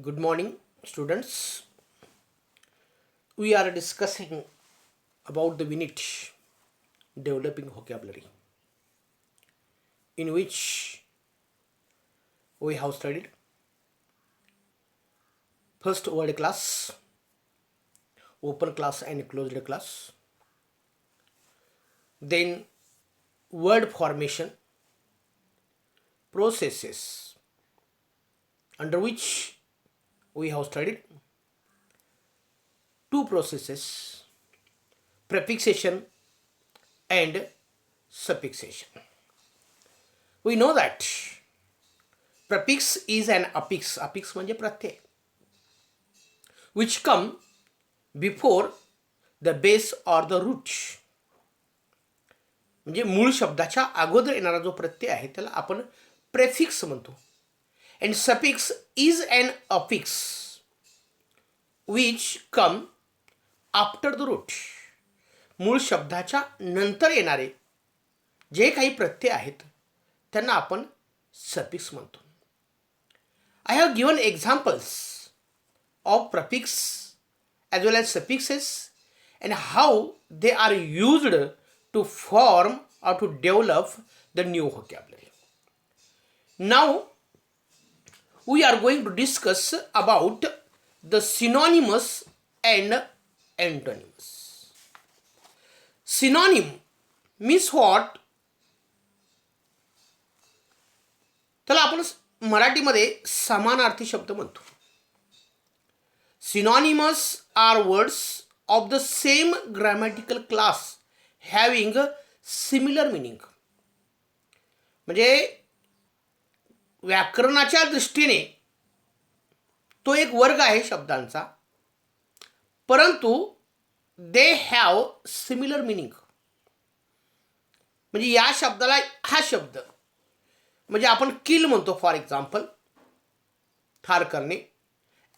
Good morning, students. We are discussing about the unit developing vocabulary, in which we have studied first word class, open class and closed class, then word formation, processes, under which we have studied two processes, prefixation and suffixation. We know that prefix is an affix म्हणजे प्रत्यय, which come before the base or the root. म्हणजे मूळ शब्दाच्या अगोदर येणारा जो प्रत्यय आहे त्याला आपण प्रेफिक्स म्हणतो. And suffix is an affix which come after the root. मूळ शब्दाच्या नंतर येणारे जे काही प्रत्यय आहेत त्यांना आपण सफिक्स म्हणतो. I have given examples of prefix as well as suffixes and how they are used to form or to develop the new vocabulary. Now we are going to discuss about the synonymous and antonyms. Synonym means what? त्याला आपण मराठीमध्ये समानार्थी शब्द म्हणतो. Synonymous are words of the same grammatical class having similar meaning. म्हणजे व्याकरणाच्या दृष्टीने तो एक वर्ग आहे शब्दांचा, परंतु दे हॅव सिमिलर मिनिंग. म्हणजे या शब्दाला हा शब्द म्हणजे आपण किल म्हणतो फॉर एक्झाम्पल, ठार करणे,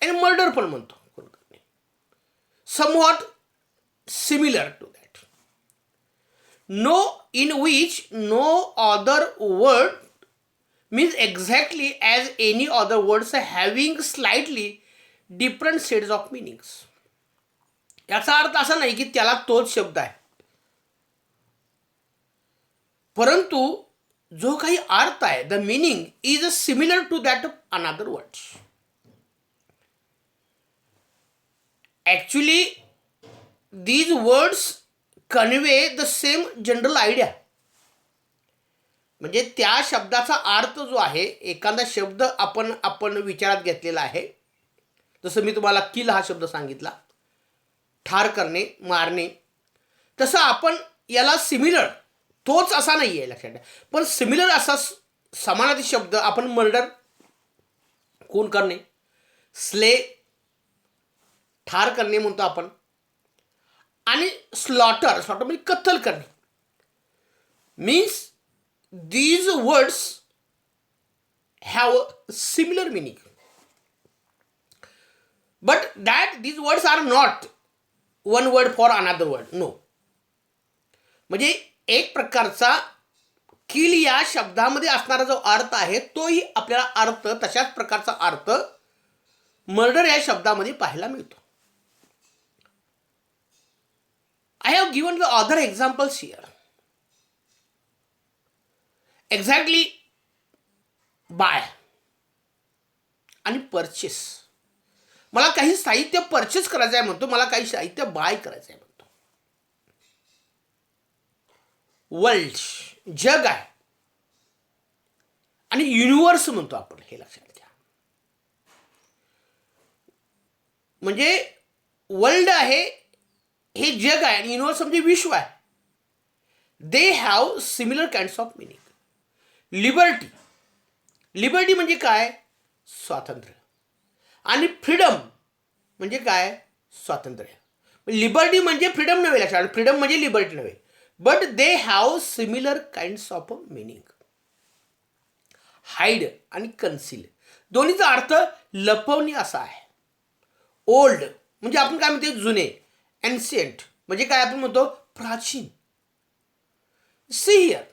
आणि मर्डर पण म्हणतो, खून करणे. Somewhat similar to that. No in which no other word means exactly as any other words having slightly different shades of meanings. याचा अर्थ असा नाही की त्याला तोच शब्द आहे, परंतु जो काही अर्थ आहे, the meaning is similar to that of another words. Actually these words convey the same general idea. म्हणजे त्या शब्दाचा अर्थ जो आहे, एखादा शब्द आपण विचारात घेतलेला आहे, जसं मी तुम्हाला किल हा शब्द सांगितला, ठार करणे, मारणे, तसं आपण याला सिमिलर, तोच असा नाही आहे लक्षात, पण सिमिलर असा समानार्थी शब्द आपण मर्डर, खून करणे, स्ले, ठार करणे म्हणतो आपण, आणि स्लॉटर म्हणजे कत्तल करणे. Means these words have a similar meaning, but that these words are not one word for another word. No. म्हणजे एक प्रकारचा किल या शब्दामध्ये असणारा जो अर्थ आहे तोही आपल्याला अर्थ तशाच प्रकारचा अर्थ मर्डर या शब्दामध्ये पाहायला मिळतो. I have given the other examples here. Exactly buy आणि परचेस. मला काही साहित्य परचेस करायचं आहे म्हणतो, मला काही साहित्य बाय करायचं आहे म्हणतो. वर्ल्ड जग आहे, आणि युनिवर्स म्हणतो आपण, हे लक्षात घ्या. म्हणजे वर्ल्ड आहे, हे जग आहे, आणि युनिवर्स म्हणजे विश्व आहे. They have similar kinds of meaning. Liberty म्हणजे काय? स्वातंत्र्य. आणि फ्रीडम म्हणजे काय? स्वातंत्र्य. लिबर्टी म्हणजे फ्रीडम नव्हे लक्षात, फ्रीडम म्हणजे लिबर्टी नव्हे, but they have similar kinds of meaning. Hide आणि कन्सील दोन्हीचा अर्थ लपवणे असा आहे. ओल्ड म्हणजे आपण काय म्हणतो? जुने. एन्शियंट म्हणजे काय? आपण म्हणतो प्राचीन. सी हिअर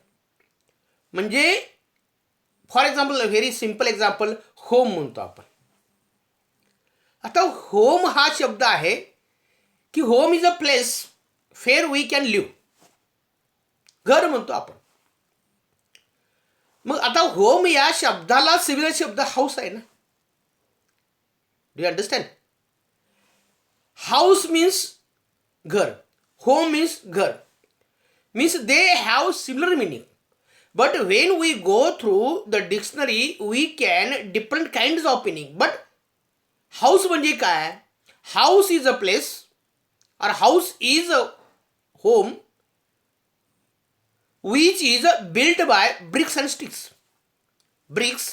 म्हणजे for example, very simple example, home म्हणतो आपण. आता होम हा शब्द आहे की home is a place where we can live, घर म्हणतो आपण. मग आता होम या शब्दाला सिमिलर शब्द हाऊस आहे ना. Do you understand? House means घर, होम मीन्स घर, means they have similar meaning. But when we go through the dictionary, we can different kinds of meaning. But house म्हणजे काय? House is a place or house is a home which is built by bricks and sticks. Bricks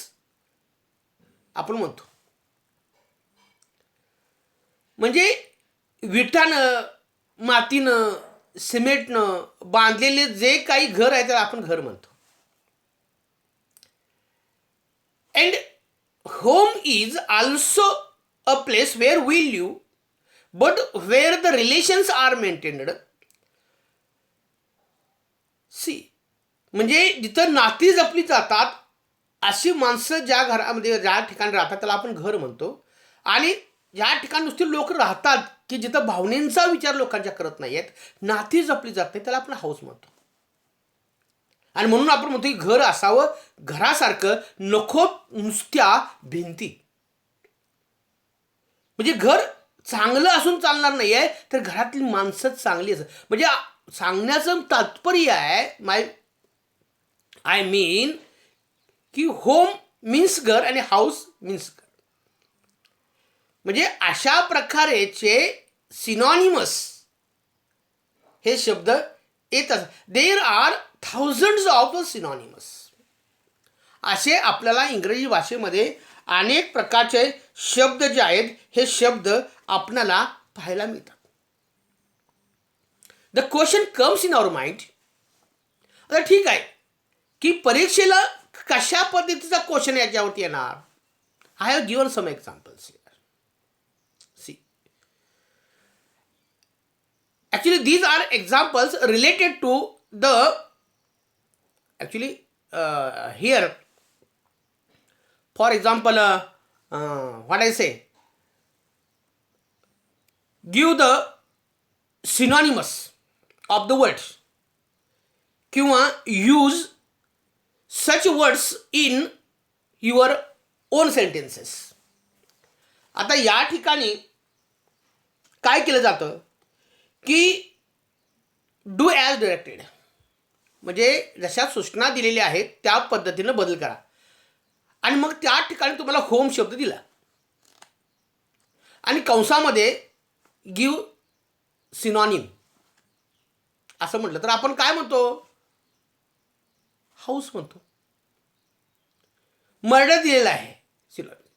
आपण म्हणतो म्हणजे विटानं, मातीनं, सिमेंटनं बांधलेले जे काही घर आहे त्याला आपण घर म्हणतो. And home is also a place where we live, but where the relations are maintained. See, म्हणजे जिथं नाती जपली जातात अशी माणसं ज्या घरामध्ये ज्या ठिकाणी राहतात त्याला आपण घर म्हणतो. आणि ज्या ठिकाणी नुसते लोक राहतात की जिथं भावनेचा विचार लोकांच्या करत नाही आहेत, नाती जपली जात नाही, त्याला आपण हाऊस म्हणतो. आणि म्हणून आपण म्हणतो की घर असावं घरासारखं, नको नुसत्या भिंती. म्हणजे घर चांगलं असून चालणार नाही आहे, तर घरातली माणसं चांगली असत. म्हणजे सांगण्याचं तात्पर्य आहे आय मीन की होम मीन्स घर आणि हाऊस मीन्स घर. म्हणजे अशा प्रकारेचे सिनॉनिमस हे शब्द येतात. There are thousands of synonymous. असे आपल्याला इंग्रजी भाषेमध्ये अनेक प्रकारचे शब्द जे आहेत हे शब्द आपल्याला पाहायला मिळतात. The question comes in our mind. आता ठीक आहे की परीक्षेला कशा पद्धतीचा क्वेश्चन याच्यावरती येणार. I have given some examples. See, actually these are examples related to the here for example what I say, give the synonymous of the words किंवा use such words in your own sentences. आता या ठिकाणी काय केलं जातं की do as directed, म्हणजे जशा सूचना दिलेल्या आहेत त्या पद्धतीनं बदल करा. आणि मग त्या ठिकाणी तुम्हाला होम शब्द दिला आणि कंसामध्ये गिव सिनॉनिम असं म्हटलं तर आपण काय म्हणतो, हाऊस म्हणतो. मर्डर दिलेला आहे, सिनॉनिम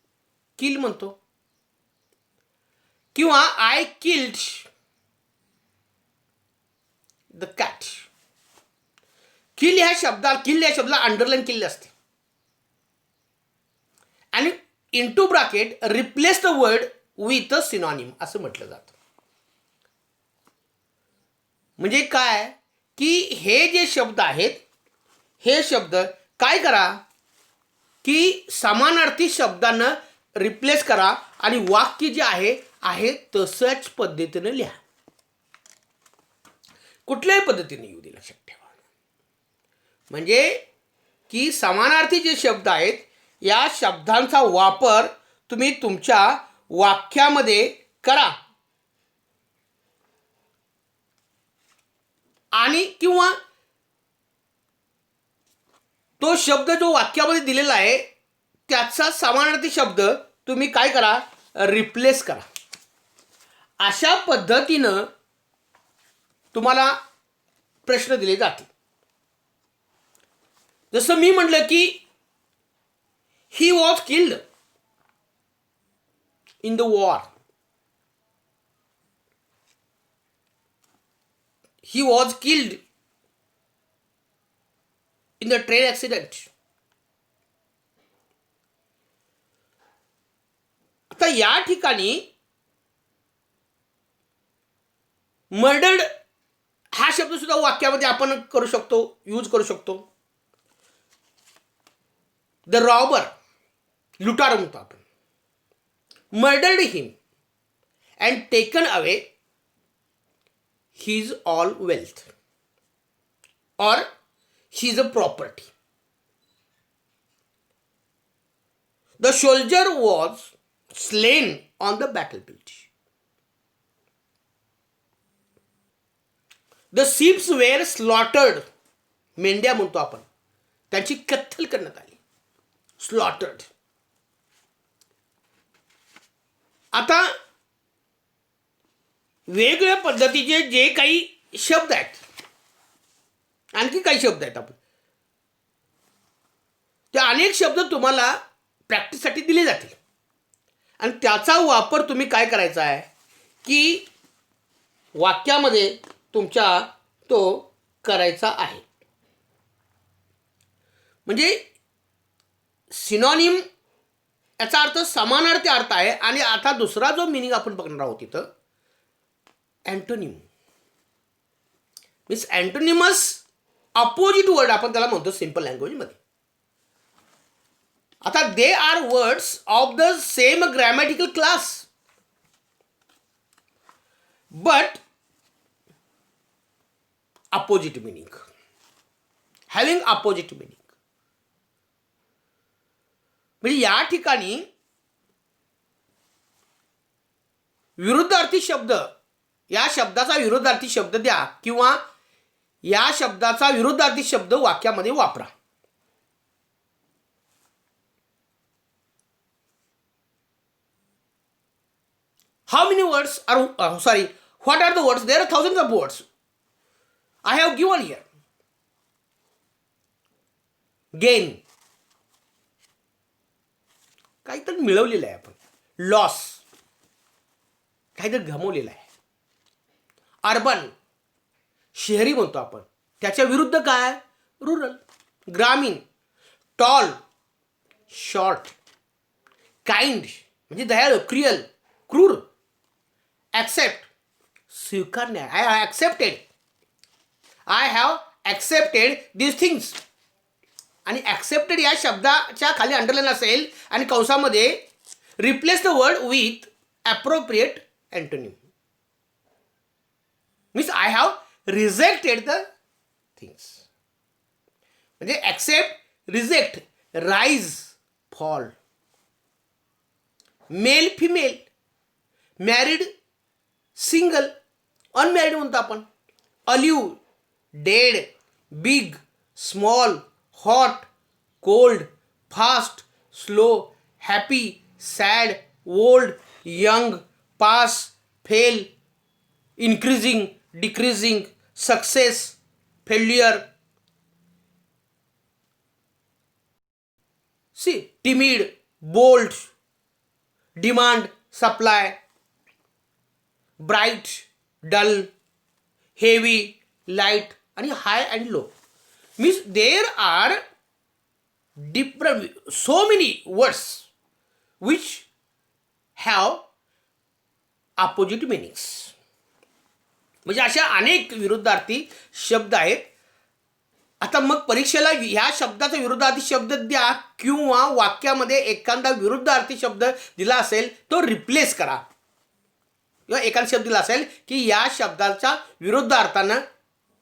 किल म्हणतो. किंवा आय किल्ड द कॅट. किल या शब्दाला अंडरलाईन केलेले असते आणि into bracket replace the word with a synonym असं म्हटलं जातं. म्हणजे काय की हे जे शब्द आहेत हे शब्द काय करा की समानार्थी शब्दांना रिप्लेस करा आणि वाक्य जे आहे तसंच पद्धतीनं लिहा. कुठल्याही पद्धतीने येऊ दे, लक्षात ठेवा. म्हणजे की समानार्थी जे शब्द आहेत या शब्दांचा वापर तुम्ही तुमच्या वाक्यामध्ये करा. आणि किंवा तो शब्द जो वाक्यामध्ये दिलेला आहे त्याचा समानार्थी शब्द तुम्ही काय करा, रिप्लेस करा. अशा पद्धतीनं तुम्हाला प्रश्न दिले जातील. जसं मी म्हटलं की he was killed in the war. He was killed in the train accident. आता या ठिकाणी मर्डर्ड हा शब्द सुद्धा वाक्यामध्ये आपण करू शकतो, यूज करू शकतो. द रॉबर, लुटार म्हणतो आपण. Murdered him, and taken away his all wealth और his property. The soldier was slain on the battlefield. The sheep were slaughtered. मेंढ्या म्हणतो आपण, त्यांची कत्तल करण्यात आली. स्लॉटर्ड. आता वेगवेगळ्या पद्धतीचे जे काही शब्द आहेत, आणखी काही शब्द आहेत, आपण ते अनेक शब्द तुम्हाला प्रॅक्टिससाठी दिले जातील आणि त्याचा वापर तुम्ही काय करायचा आहे की वाक्यामध्ये तुमच्या तो करायचा आहे. म्हणजे सिनॉनिम याचा अर्थ समानार्थी अर्थ आहे. आणि आता दुसरा जो मिनिंग आपण बघणार आहोत तिथं अँटोनिम मीन्स अँटोनिमस अपोजिट वर्ड आपण त्याला म्हणतो सिम्पल लँग्वेजमध्ये. आता they are words of the same grammatical class but opposite meaning, having opposite meaning. म्हणजे या ठिकाणी विरुद्धार्थी शब्द, या शब्दाचा विरुद्धार्थी शब्द द्या किंवा या शब्दाचा विरुद्धार्थी शब्द वाक्यामध्ये वापरा. How many words are, what are the words? There are thousands of words. I have given here. Gain. काहीतरी मिळवलेलं आहे आपण. लॉस. काहीतरी गमावलेलं आहे. अर्बन. शहरी म्हणतो आपण. त्याच्या विरुद्ध काय? रुरल. ग्रामीण. टॉल. शॉर्ट. काइंड म्हणजे दयाळू, क्रियल, क्रूर. ॲक्सेप्ट स्वीकारणे. I have accepted. I have accepted this things. आणि ॲक्सेप्टेड या शब्दाच्या खाली अंडरलाईन असेल आणि कंसामध्ये replace the word with appropriate antonym. Means I have rejected the things. म्हणजे accept, reject, rise, fall. Male, female, married, single, unmarried म्हणतो आपण. Alive, dead, big, small, hot, cold, fast, slow, happy, sad, old, young, pass, fail, increasing, decreasing, success, failure. See timid, bold, demand, supply, bright, dull, heavy, light आणि high and low. Means there are different so many words which have opposite meanings. म्हणजे अशा अनेक विरुद्धार्थी शब्द आहेत. आता मग परीक्षेला ह्या शब्दाचा विरुद्धार्थी शब्द द्या किंवा वाक्यामध्ये एखादा विरुद्धार्थी शब्द दिला असेल तो रिप्लेस करा किंवा एखादा शब्द दिला असेल की या शब्दाच्या विरुद्धार्थानं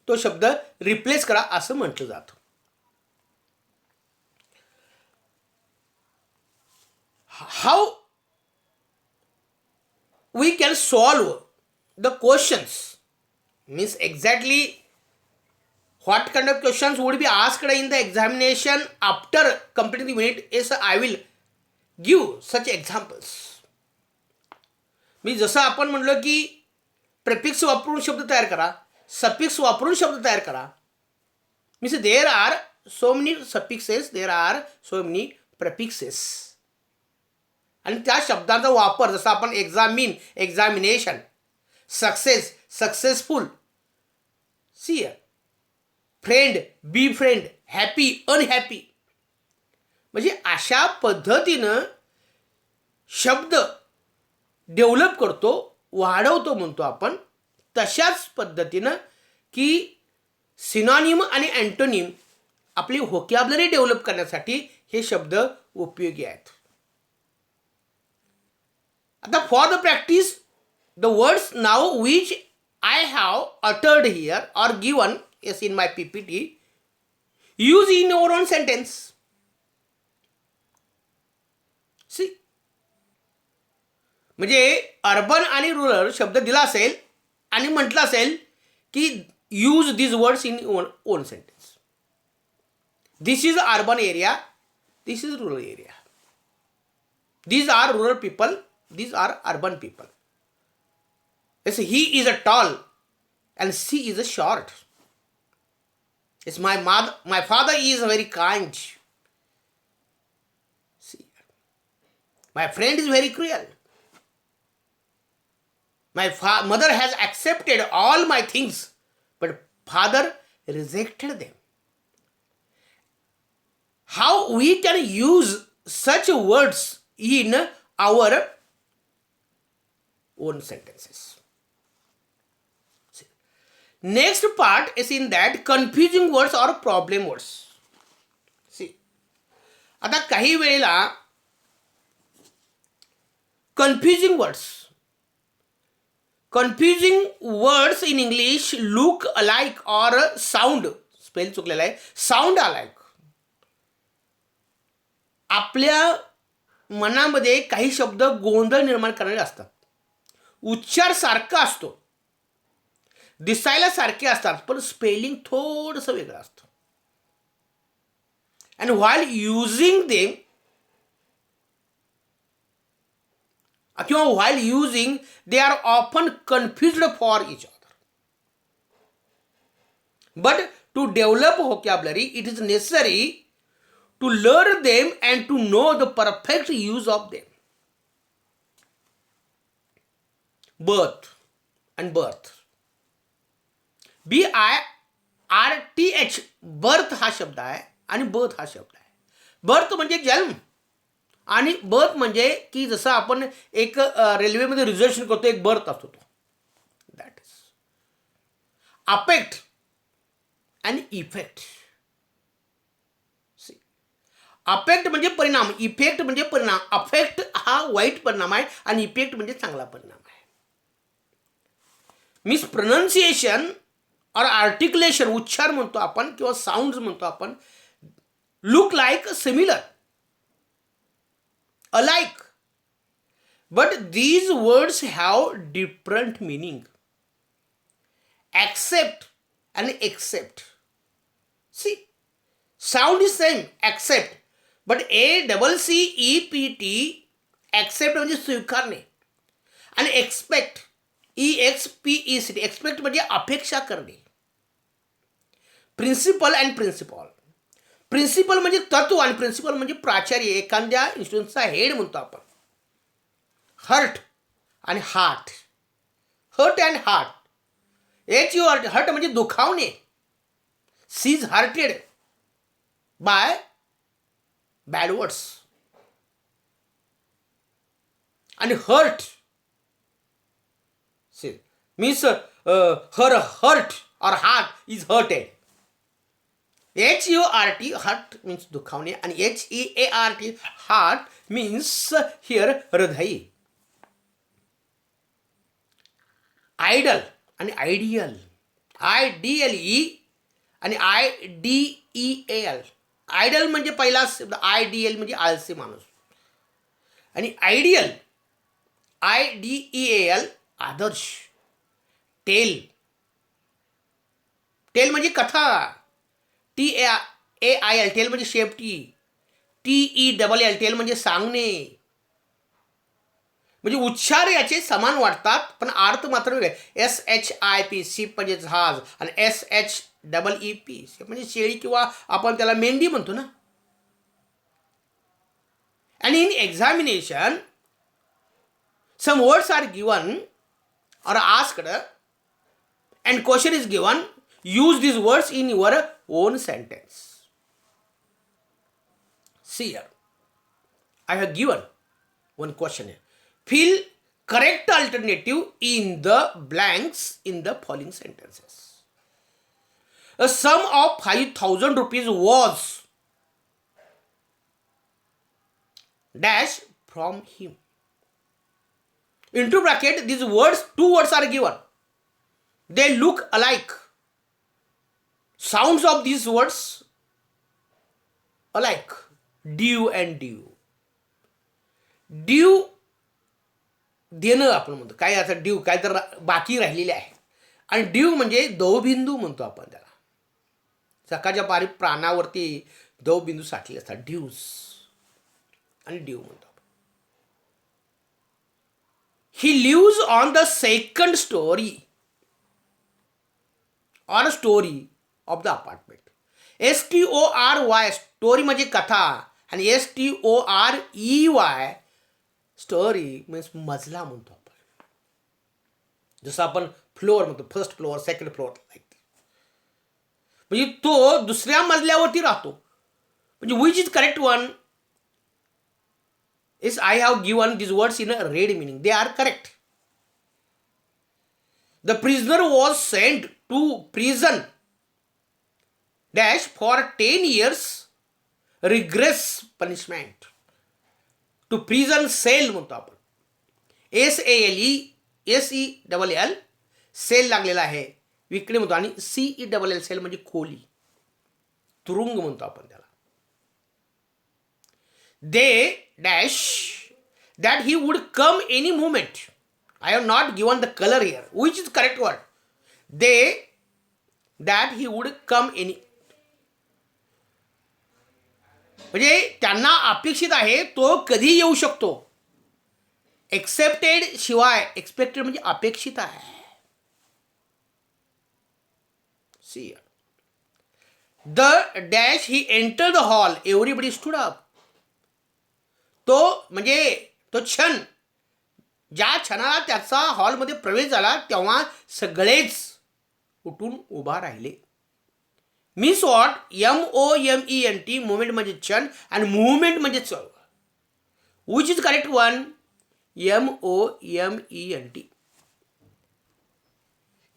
तो शब्द रिप्लेस करा असं म्हटलं जातं. How we can solve the questions means exactly what kind of questions would be asked in the examination after completing the unit is I will give such examples. मी जसं आपण म्हणलो की प्रेफिक्स वापरून शब्द तयार करा, सफिक्स वापरून शब्द तयार करा. Means there are so many suffixes, there are so many prefixes. आणि त्या शब्दांचा वापर जसं आपण examine, examination, success, successful, see friend, befriend, happy, unhappy. म्हणजे अशा पद्धतीनं शब्द डेव्हलप करतो, वाढवतो म्हणतो आपण. तशाच पद्धतीनं की सिनॉनिम आणि अँटोनिम आपली व्होकॅब्युलरी डेव्हलप करण्यासाठी हे शब्द उपयोगी आहेत. आता for the practice the words now which I have uttered here or given is in my PPT, use in your own sentence. See, म्हणजे अर्बन आणि रुरल शब्द दिला असेल आणि म्हटलं असेल की use this words in on sentence. This is urban area, this is rural area. These are rural people, these are urban people. Yes, he is a tall and she is a short. Yes, my father is very kind. See, my friend is very cruel. My mother has accepted all my things, but father rejected them. How we can use such words in our own sentences? See. Next part is in that confusing words or problem words. See, आता काही वेळेला confusing words in English look alike or sound, spell चुकलेला आहे, sound alike. आपल्या मनामध्ये काही शब्द गोंधळ निर्माण करणारे असतात. उच्चार सारखा असतो, दिसायला सारखे असतात, पण स्पेलिंग थोडंसं वेगळं असतं. अँड व्हाईल युझिंग देम किंवा while using they are often confused for each other. But to develop vocabulary it is necessary to learn them and to know the perfect use of them. Birth and birth. BIRTH, birth हा शब्द आहे आणि birth हा शब्द आहे. birth म्हणजे जन्म आणि birth म्हणजे की जसं आपण एक रेल्वेमध्ये रिझर्वेशन करतो, एक बर्थ असतो तो. दॅट इज अफेक्ट आणि इफेक्ट. अफेक्ट म्हणजे परिणाम, इफेक्ट म्हणजे परिणाम. अफेक्ट हा वाईट परिणाम आहे आणि इफेक्ट म्हणजे चांगला परिणाम आहे. मीन्स प्रोनाऊन्सिएशन और आर्टिक्युलेशन, उच्चार म्हणतो आपण किंवा साऊंड म्हणतो आपण, look like similar, alike, but these words have different meaning. Except and accept. See, sound is same, accept, but ACCEPT, accept म्हणजे स्वीकारणे, आणि expect, EXPECT, expect म्हणजे अपेक्षा करणे. Principal and principal. प्रिन्सिपल म्हणजे तत्व आणि प्रिन्सिपल म्हणजे प्राचार्य, एखाद्या इन्स्टिट्यूटचा हेड म्हणतो आपण. हर्ट आणि heart, hurt and heart. HURT, hurt म्हणजे दुखावणे. She is hurted by bad words. आणि हर्ट मीन्स हर हर्ट और heart is hurted. HURT, hurt means दुखावणे, आणि HEART, हार्ट मीन्स हिअर हृदय. आयडल आणि आयडियल, IDLE आणि IDEAL. आयडल म्हणजे पहिला शब्द, IDL म्हणजे आळसी माणूस, आणि आयडियल IDEAL आदर्श. टेल, टेल म्हणजे कथा. TAIL, टेल म्हणजे शेपटी. TELL, टेल म्हणजे सांगणे. म्हणजे उच्चार याचे समान वाटतात पण अर्थ मात्र वेगळे. SHIP, शिप म्हणजे जहाज, आणि SHEEP, शिप म्हणजे शेळी किंवा आपण त्याला मेंढी म्हणतो ना. आणि in examination some words are given or asked and question is given, use these words in your own sentence. See here, I have given one question here. Fill correct alternative in the blanks in the following sentences. A sum of 5,000 rupees was dash from him. Into bracket, these words, two words are given. They look alike. Sounds of these words alike. Dew and dew. Dew देणं आपण म्हणतो. काय आता due काय तर बाकी राहिलेले आहे. आणि ड्यू म्हणजे दवबिंदू म्हणतो आपण त्याला. सकाळच्या पारी प्राणावरती दवबिंदू साठलेले असतात, ड्यूज, आणि ड्यू म्हणतो आपण. He lives on the second storey or story of the apartment. STORY story म्हणजे कथा, आणि STOREY स्टोरी मीन्स मजला म्हणतो आपण. जसं आपण फ्लोअर म्हणतो, first floor, second floor, like. म्हणजे तो दुसऱ्या मजल्यावरती राहतो. म्हणजे which is correct one is I have given this words in a red meaning. They are correct. The prisoner was sent to prison dash for 10 years rigorous punishment. To prison cell म्हणतो आपण. SALE sale लागलेला आहे, विकडे म्हणतो. आणि CELL sale म्हणजे खोली, तुरुंग म्हणतो आपण त्याला. They dash that he would come any movement. I have not given the colour here. Which is correct word. They that he would come any, म्हणजे त्यांना अपेक्षित आहे तो कधी येऊ शकतो. एक्सेप्टेड शिवाय, एक्सपेक्टेड म्हणजे अपेक्षित आहे. See the dash he enter the hall, everybody stood up. तो म्हणजे तो क्षण, ज्या क्षणाला त्याचा हॉलमध्ये प्रवेश झाला तेव्हा सगळेच उठून उभा राहिले. मीन्स वॉट, MOVEMENT, मुवमेंट म्हणजे क्षण, आणि मुवमेंट म्हणजे चळवळ. Which is correct one, MOVEMENT.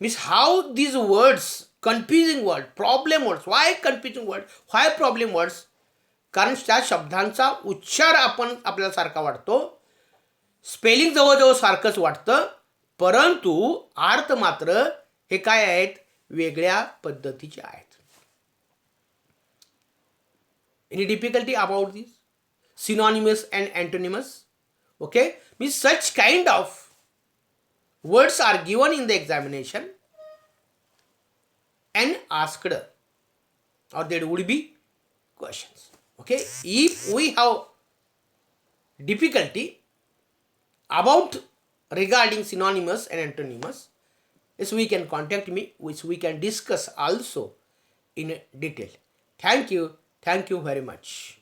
Means how these words, confusing word, problem words. Y confusing word, Y problem words. कारण त्या शब्दांचा उच्चार आपल्याला सारखा वाटतो, स्पेलिंग जवळजवळ सारखंच वाटतं, परंतु अर्थ मात्र हे काय आहेत, वेगळ्या पद्धतीचे आहेत. Any difficulty about this? Synonymous and antonymous? Okay? Means such kind of words are given in the examination and asked, or there would be questions. Okay? If we have difficulty about regarding synonymous and antonymous, yes, we can contact me, which we can discuss also in detail. Thank you very much.